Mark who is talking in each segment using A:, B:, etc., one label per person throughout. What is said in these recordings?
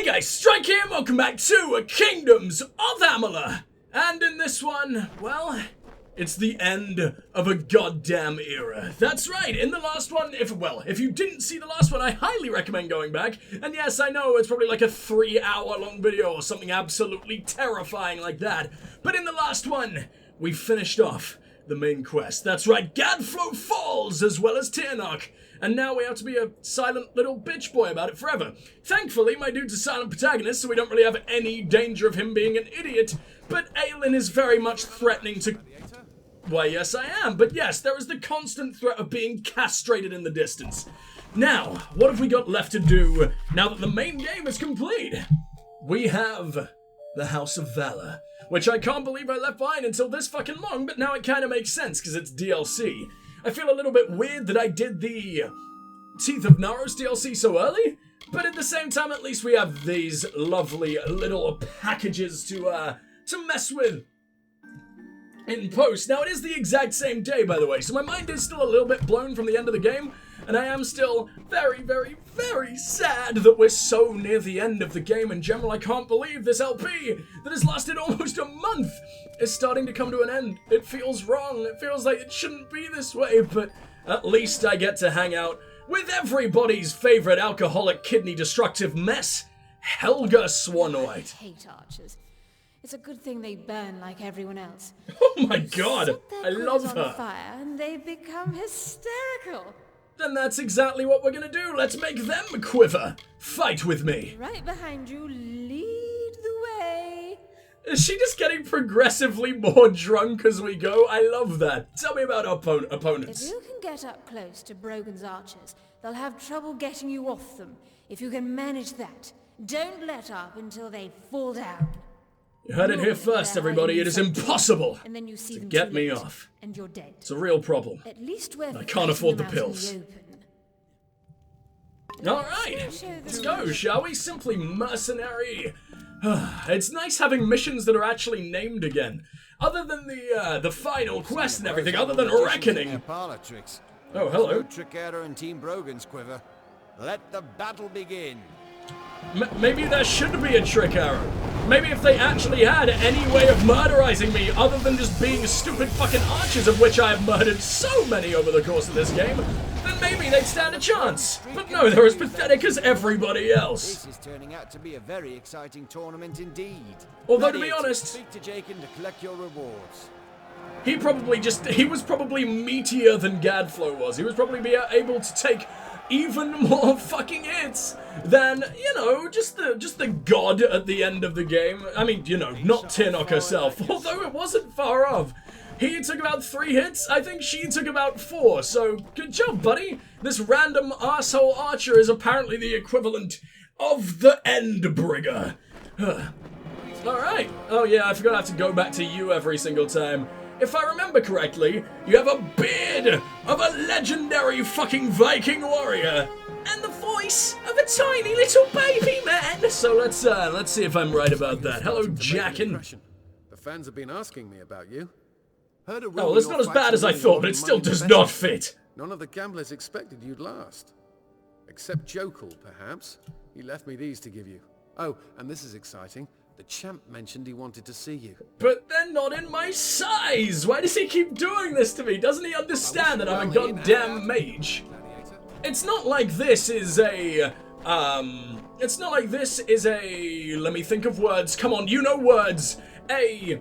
A: Hey guys, Strike here, welcome back to Kingdoms of Amalur. And in this one, well, it's the end of a goddamn era. That's right, in the last one, if you didn't see the last one, I highly recommend going back. And yes, I know, it's probably like a 3-hour long video or something absolutely terrifying like that. But in the last one, we finished off the main quest. That's right, Gadflow falls as well as Tirnoch. And now we have to be a silent little bitch boy about it forever. Thankfully, my dude's a silent protagonist, so we don't really have any danger of him being an idiot. But Aelin is very much threatening to... Why, yes, I am. But yes, there is the constant threat of being castrated in the distance. Now, what have we got left to do now that the main game is complete? We have the House of Valor, which I can't believe I left behind until this fucking long, but now it kind of makes sense because it's DLC. I feel a little bit weird that I did the Teeth of Naros DLC so early, but at the same time, at least we have these lovely little packages to mess with in post. Now, it is the exact same day, by the way, so my mind is still a little bit blown from the end of the game, and I am still very, very, very sad that we're so near the end of the game in general. I can't believe this LP that has lasted almost a month is starting to come to an end. It feels wrong. It feels like it shouldn't be this way, but at least I get to hang out with everybody's favorite alcoholic kidney destructive mess, Helga Swanoid.
B: I hate archers. It's a good thing they burn like everyone else.
A: Oh my god, I love
B: on
A: her.
B: Fire and they become hysterical.
A: Then that's exactly what we're gonna do. Let's make them quiver. Fight with me.
B: Right behind you, lead the way.
A: Is she just getting progressively more drunk as we go? I love that. Tell me about our opponents.
B: If you can get up close to Brogan's archers, they'll have trouble getting you off them. If you can manage that, don't let up until they fall down.
A: You heard it here first, everybody. It is impossible
B: and then you see
A: to
B: them
A: get
B: too
A: me
B: late,
A: off.
B: And you're dead.
A: It's a real problem.
B: At least we're
A: I can't afford the
B: fighting them out
A: pills.
B: in the open.
A: Alright, let's go, shall we? Simply mercenary. It's nice having missions that are actually named again. Other than the final quest and everything, other than Reckoning. Oh, hello.
C: Trick Error and Team Brogan's quiver. Let the battle begin.
A: Maybe there should be a trick arrow. Maybe if they actually had any way of murderizing me other than just being stupid fucking archers, of which I have murdered so many over the course of this game, then maybe they'd stand a chance. But no, they're as pathetic as everybody else.
C: This is turning out to be a very exciting tournament indeed.
A: Although, to be honest,
C: speak to Jakin to collect your rewards.
A: he was probably meatier than Gadflow was. He was probably able to take even more fucking hits than, you know, just the god at the end of the game. I mean, you know, not Tirnoch herself, although it wasn't far off. He took about 3 hits, I think she took about 4, so good job, buddy. This random arsehole archer is apparently the equivalent of the Endbrigger. Alright. Oh yeah, I forgot I have to go back to you every single time. If I remember correctly, you have a beard of a legendary fucking Viking warrior and the voice of a tiny little baby man. So let's see if I'm right about that. Hello, Jackin.
D: The fans have been asking me about you.
A: Oh, that's not as bad as I thought, but it still does not fit.
D: None of the gamblers expected you'd last. Except Jokul, perhaps. He left me these to give you. Oh, and this is exciting. The champ mentioned he wanted to see you.
A: But they're not in my size! Why does he keep doing this to me? Doesn't he understand that I'm a goddamn mage? It's not like this is a... It's not like this is a... Let me think of words. Come on, you know words. A...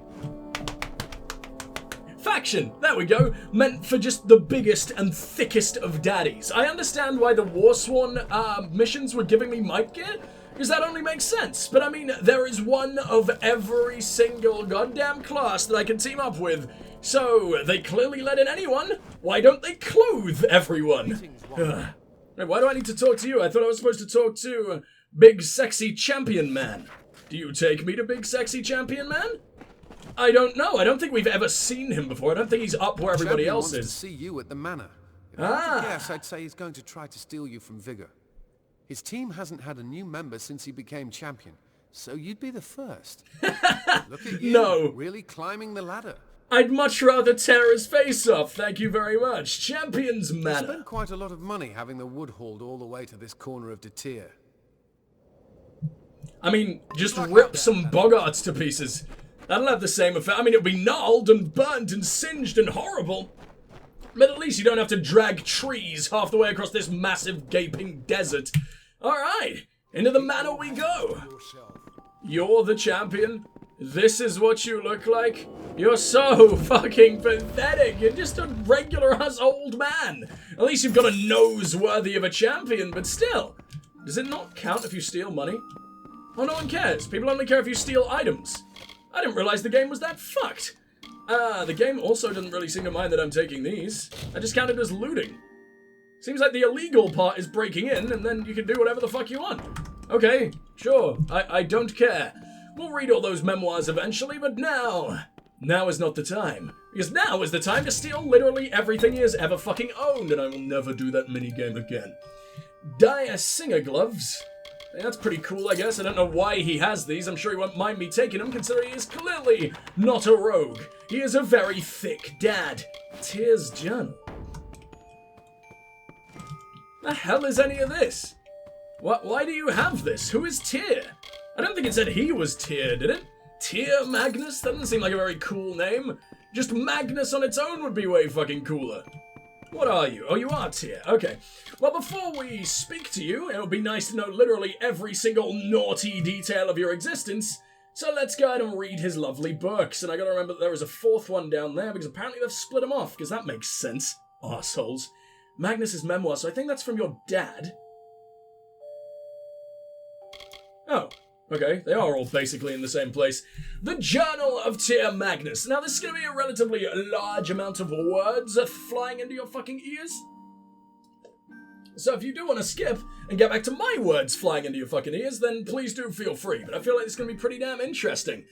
A: faction, there we go, meant for just the biggest and thickest of daddies. I understand why the Warsworn missions were giving me might gear, because that only makes sense. But I mean, there is one of every single goddamn class that I can team up with, so they clearly let in anyone. Why don't they clothe everyone? Wait, why do I need to talk to you? I thought I was supposed to talk to Big Sexy Champion Man. Do you take me to Big Sexy Champion Man? I don't know. I don't think we've ever seen him before. I don't think he's up where everybody else is.
D: To see you at the manor. If I had to guess, I'd say he's going to try to steal you from Vigor. His team hasn't had a new member since he became champion, so you'd be the first. Look at you,
A: no.
D: Really climbing the ladder.
A: I'd much rather tear his face off. Thank you very much. Champion's Manor.
D: You spent quite a lot of money having the wood hauled all the way to this corner of Detir.
A: I mean, just rip some boggarts to pieces. That'll have the same effect. I mean, it'll be gnarled and burnt and singed and horrible. But at least you don't have to drag trees half the way across this massive gaping desert. Alright, into the manor we go. You're the champion. This is what you look like. You're so fucking pathetic. You're just a regular-ass old man. At least you've got a nose worthy of a champion, but still. Does it not count if you steal money? Oh, no one cares. People only care if you steal items. I didn't realize the game was that fucked. The game also doesn't really seem to mind that I'm taking these. I just count it as looting. Seems like the illegal part is breaking in, and then you can do whatever the fuck you want. Okay, sure. I don't care. We'll read all those memoirs eventually, but now is not the time. Because now is the time to steal literally everything he has ever fucking owned, and I will never do that minigame again. Dire Singer Gloves. Hey, that's pretty cool, I guess. I don't know why he has these. I'm sure he won't mind me taking them, considering he is clearly not a rogue. He is a very thick dad. Tyr's journal. The hell is any of this? Why do you have this? Who is Tyr? I don't think it said he was Tyr, did it? Tyr Magnus? That doesn't seem like a very cool name. Just Magnus on its own would be way fucking cooler. What are you? Oh, you are Tyr. Okay. Well, before we speak to you, it would be nice to know literally every single naughty detail of your existence. So let's go ahead and read his lovely books. And I gotta remember that there was a fourth one down there, because apparently they've split them off, because that makes sense. Arseholes. Magnus's memoir, so I think that's from your dad. Oh. Okay, they are all basically in the same place. The Journal of Tyr Magnus. Now, this is going to be a relatively large amount of words flying into your fucking ears. So if you do want to skip and get back to my words flying into your fucking ears, then please do feel free. But I feel like it's going to be pretty damn interesting.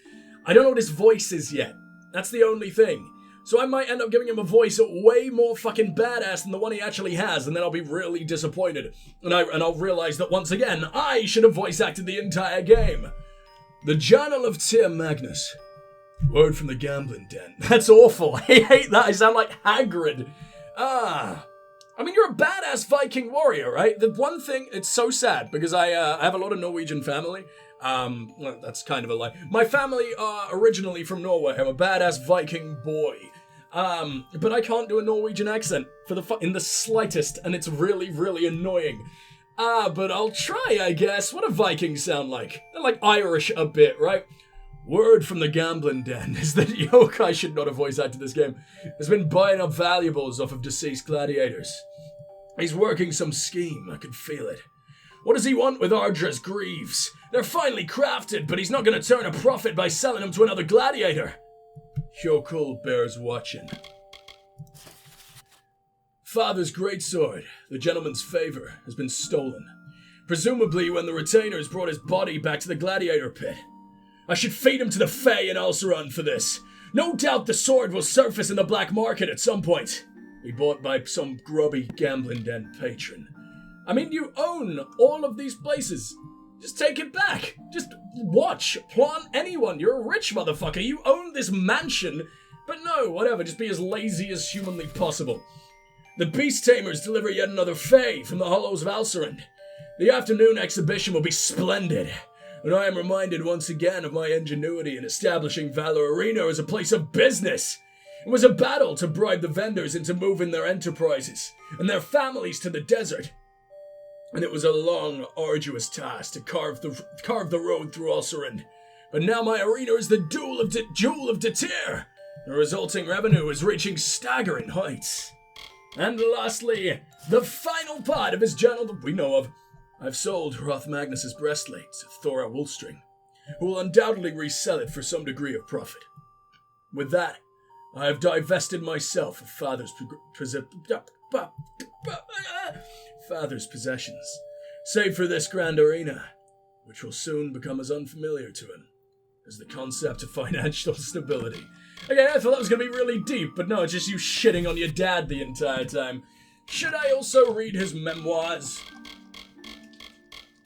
A: I don't know what his voice is yet. That's the only thing. So I might end up giving him a voice way more fucking badass than the one he actually has, and then I'll be really disappointed. And I'll realize that once again, I should have voice acted the entire game. The Journal of Tyr Magnus. Word from the gambling den. That's awful. I hate that. I sound like Hagrid. I mean, you're a badass Viking warrior, right? The one thing, it's so sad, because I have a lot of Norwegian family. Well, that's kind of a lie. My family are originally from Norway. I'm a badass Viking boy. But I can't do a Norwegian accent in the slightest, and it's really, really annoying. But I'll try, I guess. What do Vikings sound like? They're like Irish a bit, right? Word from the gambling den is that Yokai should not have voice acted this game. Has been buying up valuables off of deceased gladiators. He's working some scheme, I can feel it. What does he want with Ardra's greaves? They're finely crafted, but he's not going to turn a profit by selling them to another gladiator. Hjokul bears watching. Father's greatsword, the gentleman's favor, has been stolen. Presumably when the retainers brought his body back to the gladiator pit. I should feed him to the Fae in Ulceron for this. No doubt the sword will surface in the black market at some point. Be bought by some grubby gambling den patron. I mean, you own all of these places. Just take it back. Just watch, plant anyone. You're a rich motherfucker. You own this mansion. But no, whatever. Just be as lazy as humanly possible. The Beast Tamers deliver yet another Fae from the hollows of Alcerin. The afternoon exhibition will be splendid. And I am reminded once again of my ingenuity in establishing Valor Arena as a place of business. It was a battle to bribe the vendors into moving their enterprises and their families to the desert. And it was a long, arduous task to carve the road through Ulcerin. But now my arena is the Jewel of Detir. The resulting revenue is reaching staggering heights. And lastly, the final part of his journal that we know of. I've sold Hroth Magnus's breastplate to Thora Wolfstring, who will undoubtedly resell it for some degree of profit. With that, I have divested myself of Father's possessions, save for this grand arena, which will soon become as unfamiliar to him as the concept of financial stability. Okay, I thought that was going to be really deep, but no, it's just you shitting on your dad the entire time. Should I also read his memoirs?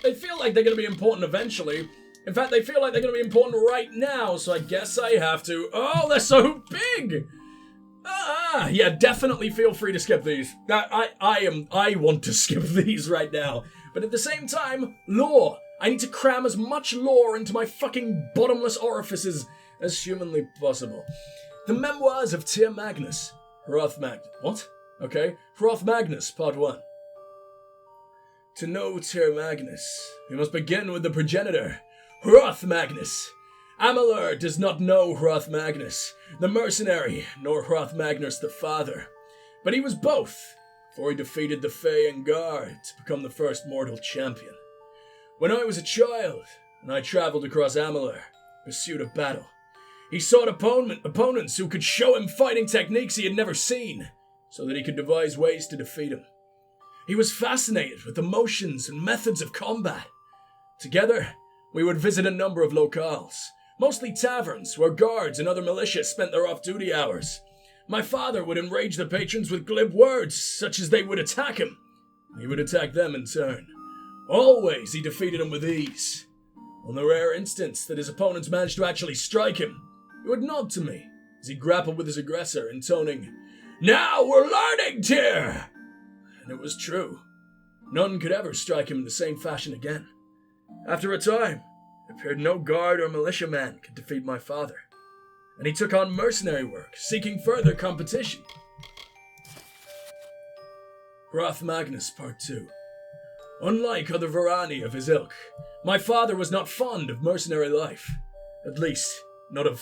A: They feel like they're going to be important eventually. In fact, they feel like they're going to be important right now, so I guess I have to. Oh, they're so big! Yeah, definitely feel free to skip these. I want to skip these right now. But at the same time, lore. I need to cram as much lore into my fucking bottomless orifices as humanly possible. The Memoirs of Tyr Magnus. What? Okay. Hroth Magnus, Part 1. To know Tyr Magnus, we must begin with the progenitor, Hroth Magnus. Amalur does not know Hroth Magnus, the mercenary, nor Hroth Magnus the father. But he was both, before he defeated the Fae and Guard to become the first mortal champion. When I was a child, and I travelled across Amalur, in pursuit of battle, he sought opponents who could show him fighting techniques he had never seen, so that he could devise ways to defeat him. He was fascinated with the motions and methods of combat. Together, we would visit a number of locales, mostly taverns where guards and other militia spent their off-duty hours. My father would enrage the patrons with glib words, such as they would attack him. He would attack them in turn. Always he defeated them with ease. On the rare instance that his opponents managed to actually strike him, he would nod to me as he grappled with his aggressor, intoning, "Now we're learning, Tyr!" And it was true. None could ever strike him in the same fashion again. After a time, it appeared no guard or militiaman could defeat my father, and he took on mercenary work, seeking further competition. Hroth Magnus, Part 2. Unlike other Varani of his ilk, my father was not fond of mercenary life. At least, not of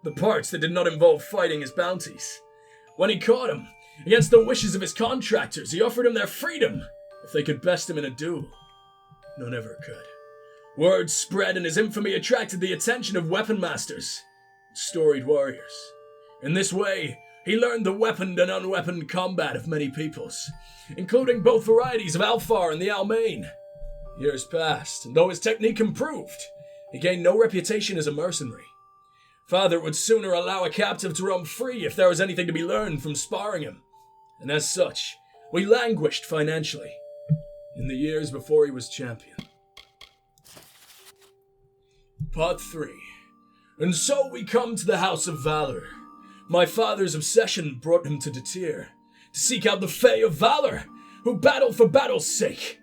A: the parts that did not involve fighting his bounties. When he caught him, against the wishes of his contractors, he offered him their freedom if they could best him in a duel. None ever could. Word spread and his infamy attracted the attention of weapon masters and storied warriors. In this way, he learned the weaponed and unweaponed combat of many peoples, including both varieties of Alfar and the Almain. Years passed, and though his technique improved, he gained no reputation as a mercenary. Father would sooner allow a captive to roam free if there was anything to be learned from sparring him, and as such, we languished financially in the years before he was champion. Part 3. And so we come to the House of Valor. My father's obsession brought him to Tyr, to seek out the Fae of Valor, who battle for battle's sake.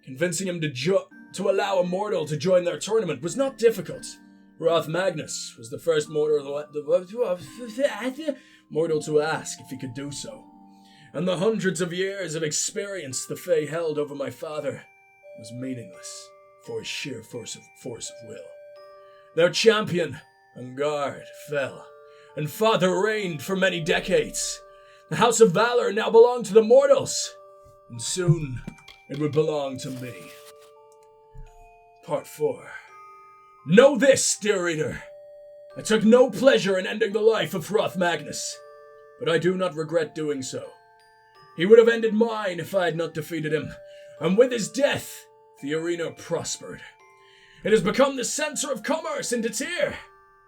A: Convincing him to allow a mortal to join their tournament was not difficult. Hroth Magnus was the first mortal to ask if he could do so. And the hundreds of years of experience the Fae held over my father was meaningless for his sheer force of will. Their champion and guard fell, and father reigned for many decades. The House of Valor now belonged to the mortals, and soon it would belong to me. Part 4. Know this, dear reader. I took no pleasure in ending the life of Hroth Magnus, but I do not regret doing so. He would have ended mine if I had not defeated him, and with his death, the arena prospered. It has become the center of commerce in Tyr,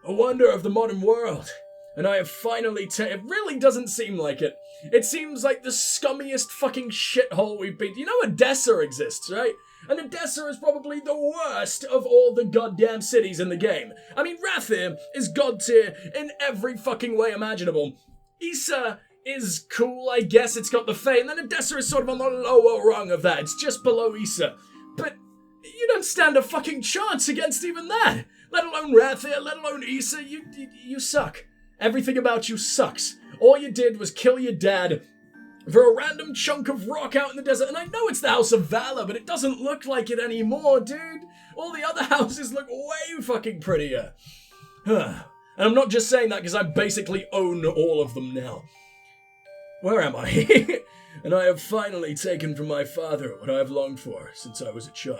A: a wonder of the modern world, and I have finally it really doesn't seem like it. It seems like the scummiest fucking shithole we've been. You know Edessa exists, right? And Edessa is probably the worst of all the goddamn cities in the game. I mean, Rathir is god tier in every fucking way imaginable. Issa is cool, I guess. It's got the Fae, and then Edessa is sort of on the lower rung of that. It's just below Issa. But you don't stand a fucking chance against even that. Let alone Rathir, let alone Issa. You suck. Everything about you sucks. All you did was kill your dad for a random chunk of rock out in the desert. And I know it's the House of Valor, but it doesn't look like it anymore, dude. All the other houses look way fucking prettier. And I'm not just saying that because I basically own all of them now. Where am I? And I have finally taken from my father what I have longed for since I was a child.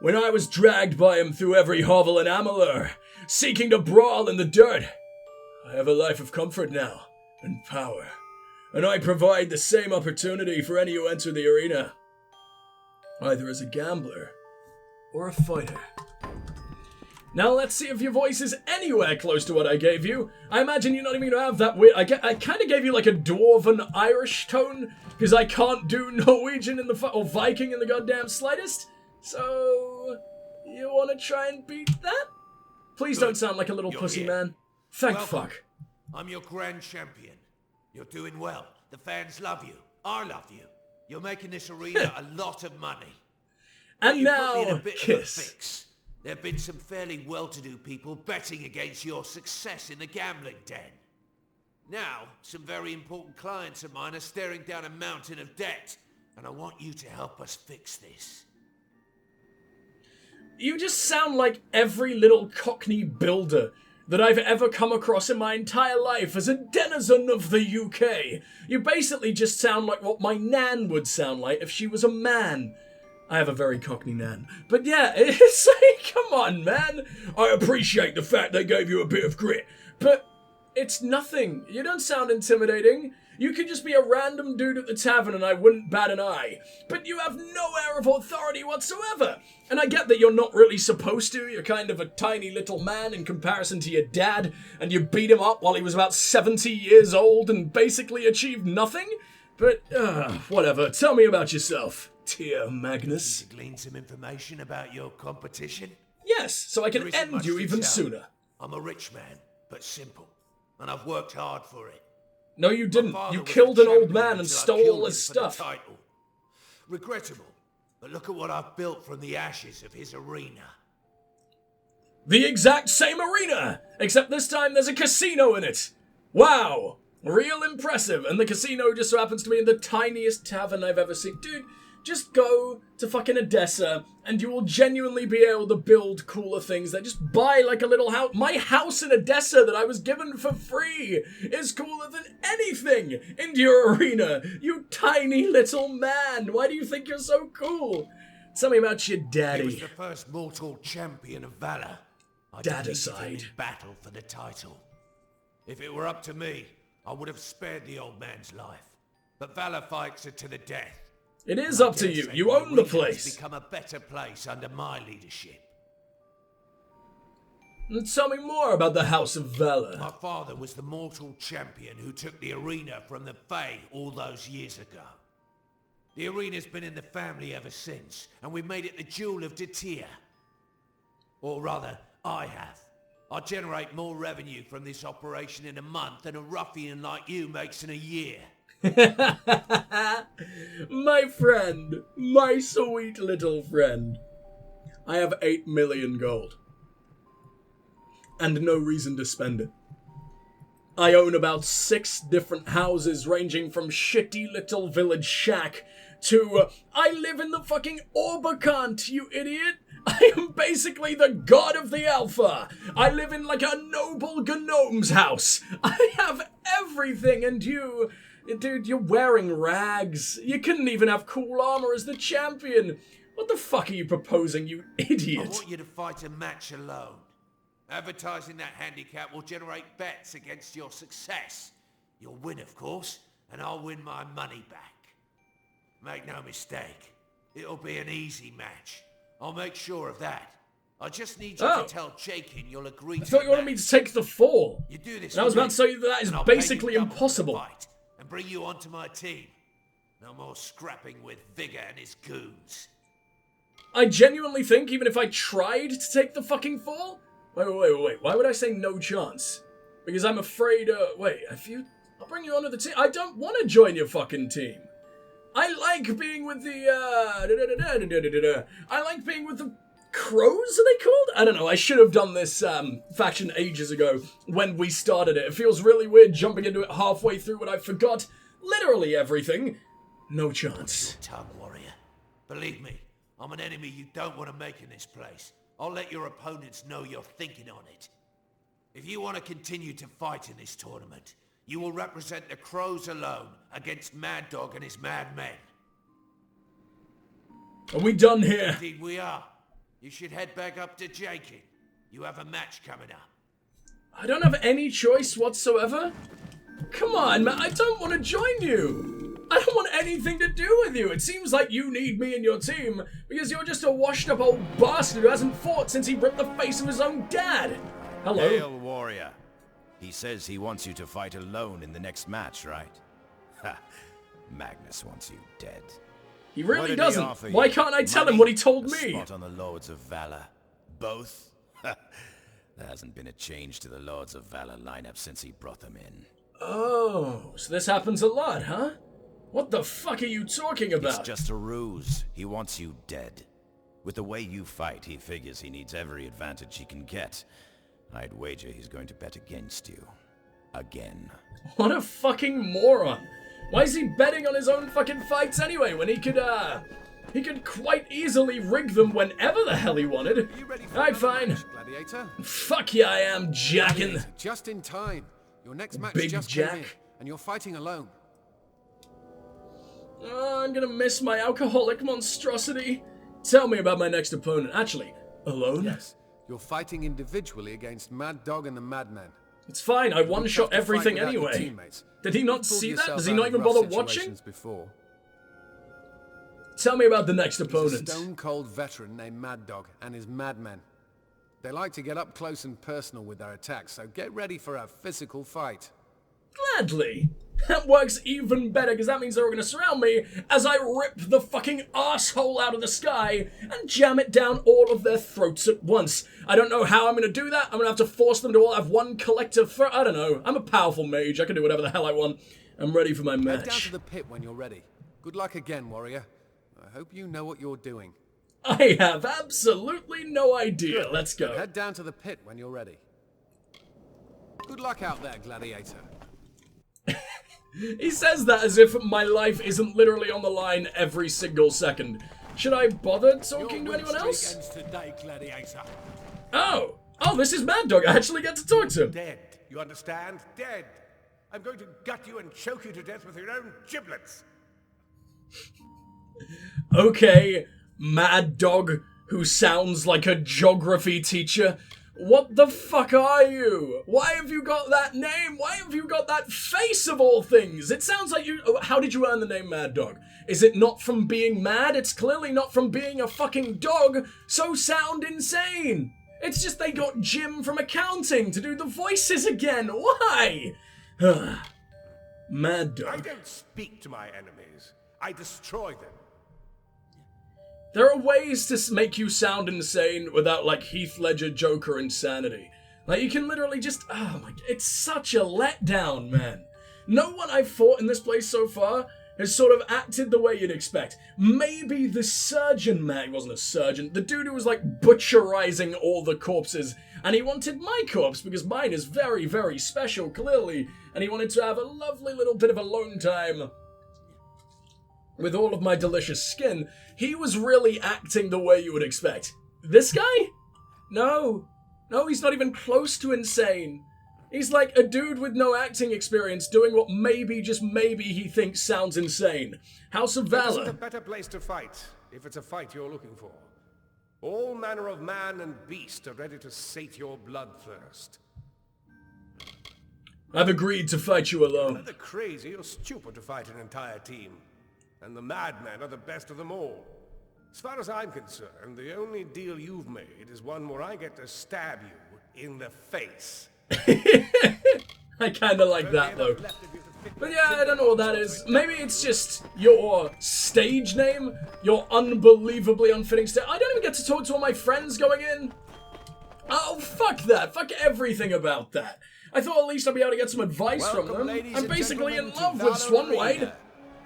A: When I was dragged by him through every hovel in Amalur, seeking to brawl in the dirt, I have a life of comfort now, and power, and I provide the same opportunity for any who enter the arena, either as a gambler or a fighter. Now let's see if your voice is anywhere close to what I gave you. I imagine you're not even gonna have that weird. I kind of gave you like a dwarven Irish tone, because I can't do Norwegian or Viking in the goddamn slightest. So, you want to try and beat that? Please don't sound like a little pussy, man. Thank fuck.
E: I'm your grand champion. You're doing well. The fans love you. I love you. You're making this arena a lot of money.
A: And
E: You put me in
A: now,
E: a bit of a
A: kiss.
E: fix. There have been some fairly well-to-do people betting against your success in the gambling den. Now, some very important clients of mine are staring down a mountain of debt, and I want you to help us fix this.
A: You just sound like every little Cockney builder that I've ever come across in my entire life as a denizen of the UK. You basically just sound like what my nan would sound like if she was a man. I have a very Cockney nan. But yeah, it's like, come on, man. I appreciate the fact they gave you a bit of grit, but it's nothing. You don't sound intimidating. You could just be a random dude at the tavern and I wouldn't bat an eye. But you have no air of authority whatsoever. And I get that you're not really supposed to. You're kind of a tiny little man in comparison to your dad, and you beat him up while he was about 70 years old and basically achieved nothing. But, whatever. Tell me about yourself, dear Magnus.
E: To glean some information about your competition?
A: Yes, so I
E: There
A: can
E: isn't
A: end
E: much
A: you
E: to
A: even
E: tell.
A: sooner.
E: I'm a rich man, but simple, and I've worked hard for it.
A: No, you
E: My
A: didn't.
E: father
A: You
E: was
A: killed
E: a
A: an old
E: champion
A: man and
E: until I
A: stole
E: killed
A: all
E: him
A: his
E: for the
A: stuff.
E: title. Regrettable, but look at what I've built from the ashes of his arena.
A: The exact same arena, except this time there's a casino in it. Wow, real impressive. And the casino just so happens to be in the tiniest tavern I've ever seen. Dude, just go to fucking Odessa and you will genuinely be able to build cooler things. That just buy like a little house. My house in Odessa that I was given for free is cooler than anything in your arena. You tiny little man. Why do you think you're so cool? Tell me about your
E: He was
A: daddy.
E: the first mortal champion of valor. I
A: Dad
E: defeated him
A: aside.
E: in battle for the title. If it were up to me, I would have spared the old man's life. But valor fights are to the death.
A: It is up to you. You own the place.
E: It's become a better place under my leadership.
A: Tell me more about the House of Valor.
E: My father was the mortal champion who took the arena from the Fae all those years ago. The arena's been in the family ever since, and we made it the Jewel of Datir. Or rather, I have. I generate more revenue from this operation in a month than a ruffian like you makes in a year.
A: My friend, my sweet little friend. I have 8 million gold. And no reason to spend it. I own about 6 different houses ranging from shitty little village shack to, I live in the fucking Oberkant, you idiot! I am basically the god of the Alpha! I live in like a noble gnome's house! I have everything and you... Dude, you're wearing rags. You couldn't even have cool armor as the champion. What the fuck are you proposing, you
E: I
A: idiot?
E: want you to fight a match alone. Advertising that handicap will generate bets against your success. You'll win, of course, and I'll win my money back. Make no mistake, it'll be an easy match. I'll make sure of that. I just need you to tell Jakin you'll agree
A: I
E: to
A: thought
E: the
A: you wanted me
E: match.
A: to take the fall.
E: You do this
A: And I was
E: for
A: about to
E: me,
A: say that is
E: and I'll pay you
A: basically
E: double for the
A: impossible.
E: fight and bring you onto my team. No more scrapping with Vigor and his goons.
A: I genuinely think even if I tried to take the fucking fall... Wait. Why would I say no chance? Because I'm afraid, wait, I'll bring you onto the team. I don't want to join your fucking team. I like being with the, I like being with the crows, are they called? I don't know, I should have done this, faction ages ago when we started it. It feels really weird jumping into it halfway through when I forgot literally everything. No chance.
E: Tongue warrior. Believe me, I'm an enemy you don't want to make in this place. I'll let your opponents know you're thinking on it. If you want to continue to fight in this tournament, you will represent the crows alone against Mad Dog and his mad men.
A: Are we done here?
E: Indeed we are. You should head back up to Jakin. You have a match coming up.
A: I don't have any choice whatsoever? Come on, man, I don't want to join you. I don't want anything to do with you. It seems like you need me in your team because you're just a washed up old bastard who hasn't fought since he ripped the face of his own dad. Hello.
F: Hail, warrior. He says he wants you to fight alone in the next match, right? Ha. Magnus wants you dead.
A: He
F: What
A: really
F: did he
A: doesn't.
F: offer
A: Why
F: you?
A: can't I tell him
F: Money?
A: what he told
F: A
A: me?
F: spot on the Lords of Valor. Both? There hasn't been a change to the Lords of Valor lineup since he brought them in.
A: Oh, so this happens a lot, huh? What the fuck are you talking
F: It's
A: about?
F: just a ruse. He wants you dead. With the way you fight, he figures he needs every advantage he can get. I'd wager he's going to bet against you. Again.
A: What a fucking moron. Why is he betting on his own fucking fights anyway when he could quite easily rig them whenever the hell he wanted? Alright, fine.
D: Match, Gladiator?
A: Fuck yeah, I am jacking.
D: Gladiator, just in time. Your next match
A: Big
D: just
A: Jack.
D: came in, and you're fighting alone.
A: Oh, I'm gonna miss my alcoholic monstrosity. Tell me about my next opponent. Actually, alone?
D: Yes. You're fighting individually against Mad Dog and the Madman.
A: It's fine, I
D: You'd
A: one-shot
D: have to fight
A: everything
D: without your
A: anyway.
D: teammates.
A: Did he not
D: You've pulled
A: see that?
D: yourself
A: Does he
D: out
A: not
D: of
A: even
D: rough
A: bother watching?
D: situations before.
A: Tell me about the next
D: He's a
A: opponent.
D: stone-cold veteran named Mad Dog and his Madman. They like to get up close and personal with their attacks, so get ready for a physical fight.
A: Gladly. That works even better, because that means they're all going to surround me as I rip the fucking asshole out of the sky and jam it down all of their throats at once. I don't know how I'm going to do that. I'm going to have to force them to all have one collective throat. I don't know. I'm a powerful mage. I can do whatever the hell I want. I'm ready for my
D: Head down
A: match.
D: to the pit when you're ready. Good luck again, warrior. I hope you know what you're doing.
A: I have absolutely no idea. Let's go.
D: Head down to the pit when you're ready. Good luck out there, Gladiator.
A: He says that as if my life isn't literally on the line every single second. Should I bother talking to anyone else?
E: Today, Gladiator.
A: Oh, this is Mad Dog. I actually get to talk to him.
E: Dead. You understand? Dead. I'm going to gut you and choke you to death with your own giblets.
A: Okay, Mad Dog, who sounds like a geography teacher. What the fuck are you? Why have you got that name? Why have you got that face of all things? It sounds like you... How did you earn the name Mad Dog? Is it not from being mad? It's clearly not from being a fucking dog, so sound insane. It's just they got Jim from accounting to do the voices again. Why? Mad Dog.
E: I don't speak to my enemies. I destroy them.
A: There are ways to make you sound insane without, like, Heath Ledger Joker insanity. Like, you can literally just... Oh my... It's such a letdown, man. No one I've fought in this place so far has sort of acted the way you'd expect. Maybe the surgeon man... He wasn't a surgeon. The dude who was, like, butcherizing all the corpses. And he wanted my corpse, because mine is very, very special, clearly. And he wanted to have a lovely little bit of alone time with all of my delicious skin. He was really acting the way you would expect. This guy? No. No, he's not even close to insane. He's like a dude with no acting experience doing what maybe, just maybe, he thinks sounds insane. House of
E: There isn't
A: Valor.
E: a better place to fight, if it's a fight you're looking for. All manner of man and beast are ready to sate your bloodthirst.
A: I've agreed to fight you alone.
E: Either crazy or stupid to fight an entire team. And the madmen are the best of them all. As far as I'm concerned, the only deal you've made is one where I get to stab you in the face.
A: I kinda like that, though. But yeah, I don't know what that is. Maybe it's just your stage name? Your unbelievably unfitting stage. I don't even get to talk to all my friends going in. Oh, fuck that. Fuck everything about that. I thought at least I'd be able to get some advice from them. I'm basically in love with Swanwade.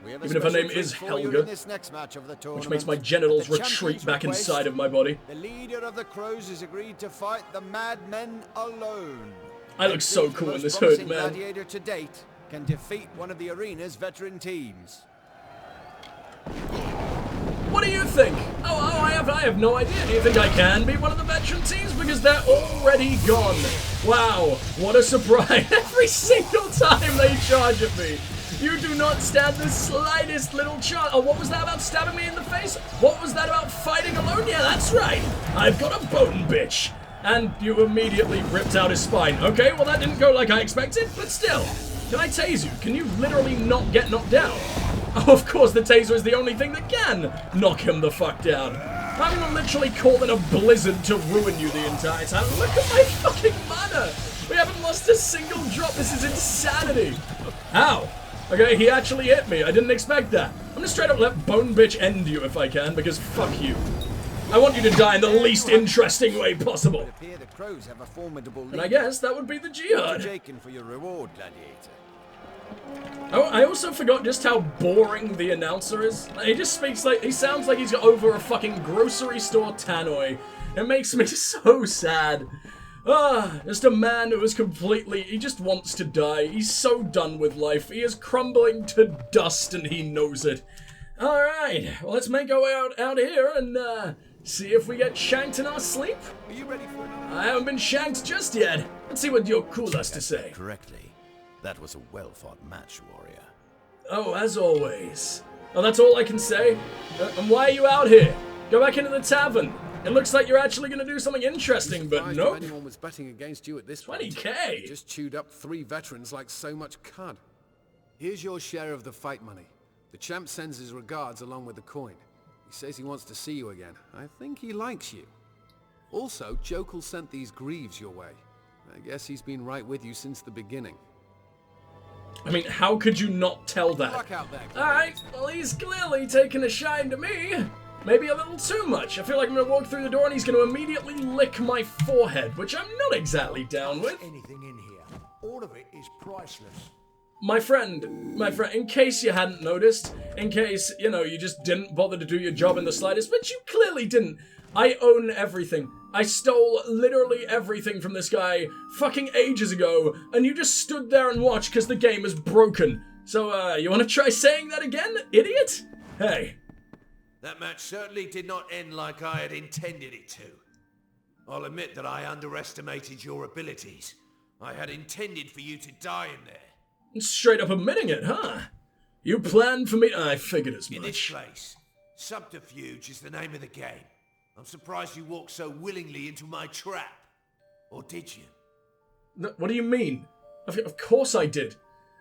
A: Even if her name is Helga, which makes my genitals retreat back inside of my body.
C: The leader of the Crows has agreed to fight the Madmen alone.
A: I look so cool in this
C: The most
A: hood,
C: promising
A: man.
C: gladiator to date can defeat one of the arena's veteran teams.
A: What do you think? I have no idea. Do you think I can be one of the veteran teams? Because they're already gone. Wow, what a surprise. Every single time they charge at me. You do not stand the slightest little chance. Oh, what was that about stabbing me in the face? What was that about fighting alone? Yeah, that's right. I've got a bone bitch. And you immediately ripped out his spine. Okay, well that didn't go like I expected, but still. Can I tase you? Can you literally not get knocked down? Oh, of course the taser is the only thing that can knock him the fuck down. I'm gonna literally call in a blizzard to ruin you the entire time. Look at my fucking mana. We haven't lost a single drop. This is insanity. Ow. Okay, he actually hit me. I didn't expect that. I'm gonna straight up let Bone Bitch end you if I can, because fuck you. I want you to die in the least interesting way possible.
C: It appears the Crows have a formidable leader.
A: And I guess that would be the Jihad.
C: Jaken for your reward, gladiator.
A: Oh, I also forgot just how boring the announcer is. He just speaks like, he sounds like he's over a fucking grocery store tannoy. It makes me so sad. Just a man who is completely, he just wants to die. He's so done with life. He is crumbling to dust and he knows it. Alright, well let's make our way out here and see if we get shanked in our sleep.
C: Are you ready for another?
A: I haven't been shanked just yet. Let's see what your cool has to say.
F: Correctly. That was a well-fought match, warrior.
A: Oh, as always. Oh, that's all I can say? And why are you out here? Go back into the tavern. It looks like you're actually going to do something interesting, but nope.
D: Anyone was betting against you at this point.
A: 20k?
D: Just chewed up 3 veterans like so much cud. Here's your share of the fight money. The champ sends his regards along with the coin. He says he wants to see you again. I think he likes you. Also, Jokal sent these greaves your way. I guess he's been right with you since the beginning.
A: I mean, how could you not tell that?
D: Luck out there.
A: Alright, well he's clearly taking a shine to me. Maybe a little too much. I feel like I'm gonna walk through the door and he's gonna immediately lick my forehead, which I'm not exactly down with.
E: Anything in here. All of it is priceless.
A: My friend, in case you hadn't noticed, in case, you know, you just didn't bother to do your job in the slightest, which you clearly didn't, I own everything. I stole literally everything from this guy fucking ages ago, and you just stood there and watched because the game is broken. So, you wanna try saying that again, idiot? Hey.
E: That match certainly did not end like I had intended it to. I'll admit that I underestimated your abilities. I had intended for you to die in there.
A: Straight up admitting it, huh? You planned for me? I figured as much.
E: In this place, subterfuge is the name of the game. I'm surprised you walked so willingly into my trap. Or did you?
A: What do you mean? Of course I did.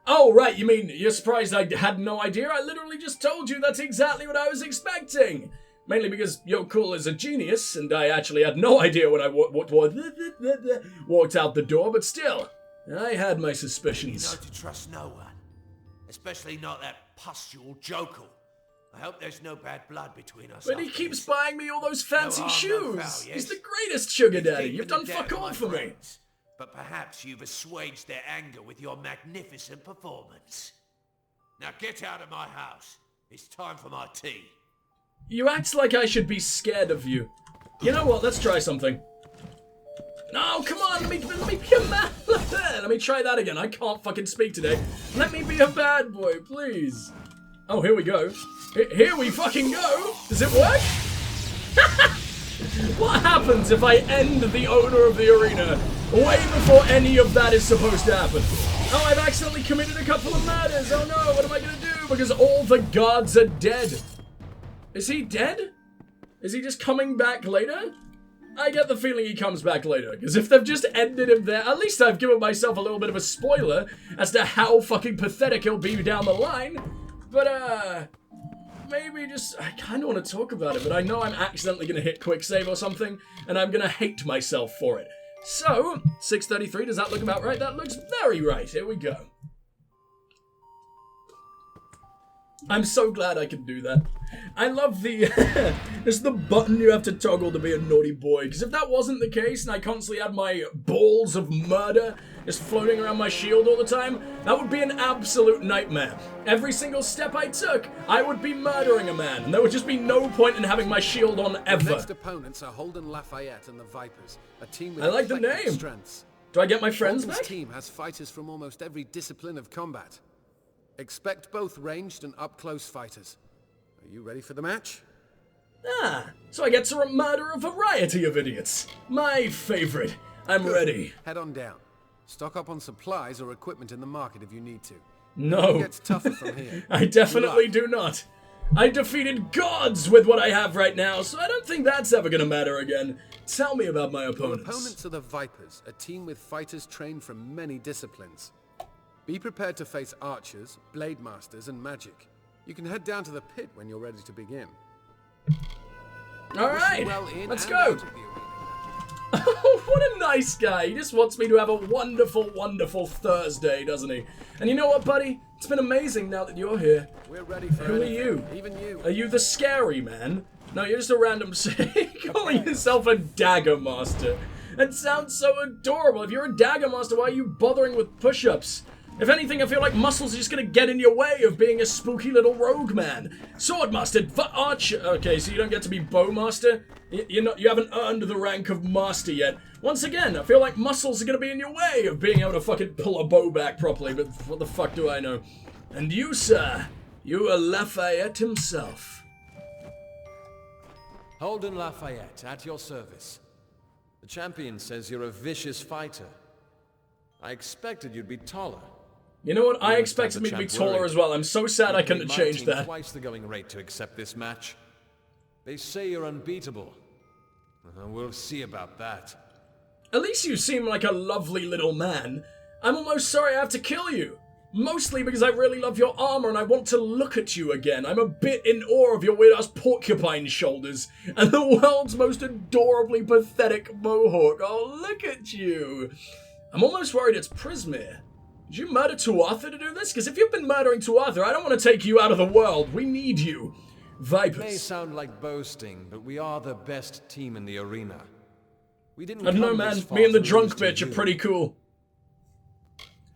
A: Oh, right, you mean you're surprised I had no idea? I literally just told you that's exactly what I was expecting. Mainly because Jokal is a genius, and I actually had no idea when I walked out the door, but still, I had my suspicions.
E: You know to trust no one. Especially not that pustule Jokal. I hope there's no bad blood between us.
A: But he keeps buying me all those fancy shoes.
E: No foul, yes?
A: He's the greatest sugar daddy. You've done fuck all for me.
E: But perhaps you've assuaged their anger with your magnificent performance. Now get out of my house. It's time for my tea.
A: You act like I should be scared of you. You know what? Let's try something. No, come on. Let me be a man. Let me try that again. I can't fucking speak today. Let me be a bad boy, please. Oh, here we go. Here we fucking go. Does it work? What happens if I end the owner of the arena way before any of that is supposed to happen? Oh, I've accidentally committed a couple of murders. Oh no, what am I gonna do? Because all the gods are dead. Is he dead? Is he just coming back later? I get the feeling he comes back later, because if they've just ended him there, at least I've given myself a little bit of a spoiler as to how fucking pathetic he'll be down the line. But, maybe just, I kind of want to talk about it, but I know I'm accidentally going to hit quick save or something, and I'm going to hate myself for it. So, 633, does that look about right? That looks very right. Here we go. I'm so glad I can do that. I love the, it's the button you have to toggle to be a naughty boy, because if that wasn't the case and I constantly had my balls of murder just floating around my shield all the time, that would be an absolute nightmare. Every single step I took, I would be murdering a man, and there would just be no point in having my shield on ever.
D: The next opponents are Holden Lafayette and the Vipers, a team with
A: I like the name.
D: Strengths.
A: Do I get my friends
D: Holden's
A: back?
D: team has fighters from almost every discipline of combat. Expect both ranged and up-close fighters. Are you ready for the match?
A: Ah, so I get to murder a variety of idiots. My favorite. I'm ready.
D: Head on down. Stock up on supplies or equipment in the market if you need to.
A: No.
D: It gets tougher from here.
A: I definitely do not. I defeated gods with what I have right now, so I don't think that's ever gonna matter again. Tell me about my
D: Your
A: opponents.
D: opponents are the Vipers, a team with fighters trained from many disciplines. Be prepared to face archers, blade masters, and magic. You can head down to the pit when you're ready to begin.
A: Alright,
D: Well in
A: let's
D: and
A: go.
D: out of the arena.
A: Oh, what a nice guy. He just wants me to have a wonderful, wonderful Thursday, doesn't he? And you know what, buddy? It's been amazing now that you're here.
D: We're ready for
A: Who are
D: anything,
A: you?
D: Even you.
A: Are you the scary man? No, you're just a random calling yourself a dagger master. That sounds so adorable. If you're a dagger master, why are you bothering with push-ups? If anything, I feel like muscles are just gonna get in your way of being a spooky little rogue man. Swordmaster, archer. Okay, so you don't get to be bowmaster. You haven't earned the rank of master yet. Once again, I feel like muscles are gonna be in your way of being able to fucking pull a bow back properly. But what the fuck do I know? And you, sir, you are Lafayette himself.
G: Holden Lafayette, at your service. The champion says you're a vicious fighter. I expected you'd be taller.
A: You know what? I expected me to be taller as well. I'm so sad I couldn't have changed that.
G: Twice the going rate to accept this match. They say you're unbeatable. We'll see about that.
A: At least you seem like a lovely little man. I'm almost sorry I have to kill you. Mostly because I really love your armor and I want to look at you again. I'm a bit in awe of your weird-ass porcupine shoulders and the world's most adorably pathetic mohawk. Oh, look at you. I'm almost worried it's Prismir. Did you murder Tuatha to do this? Because if you've been murdering Tuatha, I don't want to take you out of the world. We need you. Vipers.
G: It may sound like boasting, but we are the best team in the arena. We didn't
A: I don't know, man. Me and the drunk bitch are pretty cool.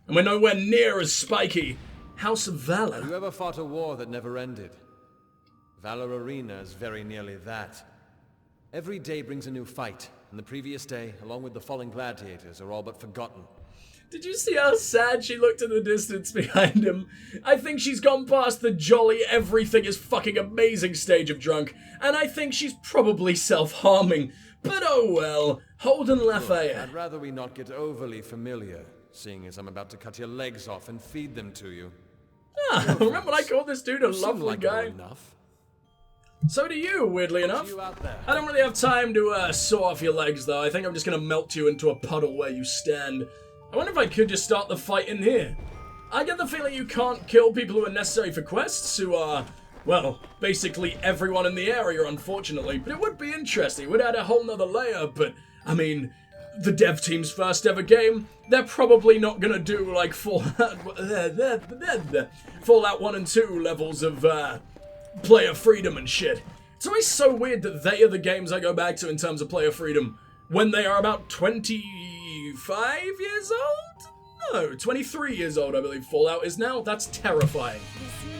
A: And we're nowhere near as spiky. House of Valor.
G: Have you ever fought a war that never ended? Valor Arena is very nearly that. Every day brings a new fight, and the previous day, along with the fallen gladiators, are all but forgotten.
A: Did you see how sad she looked in the distance behind him? I think she's gone past the jolly everything is fucking amazing stage of drunk, and I think she's probably self-harming. But oh well, Holden Lafayette.
G: Look, I'd rather we not get overly familiar, seeing as I'm about to cut your legs off and feed them to you.
A: Ah, remember when I called this dude a lovely
G: like
A: guy?
G: Enough.
A: So do you, weirdly enough.
G: You out there?
A: I don't really have time to saw off your legs, though. I think I'm just gonna melt you into a puddle where you stand. I wonder if I could just start the fight in here. I get the feeling you can't kill people who are necessary for quests, who are, well, basically everyone in the area, unfortunately. But it would be interesting. It would add a whole nother layer, but, I mean, the dev team's first ever game, they're probably not gonna do, like, Fallout 1 and 2 levels of, player freedom and shit. It's always so weird that they are the games I go back to in terms of player freedom when they are about 25 years old? No, 23 years old, I believe Fallout is now. That's terrifying.
B: This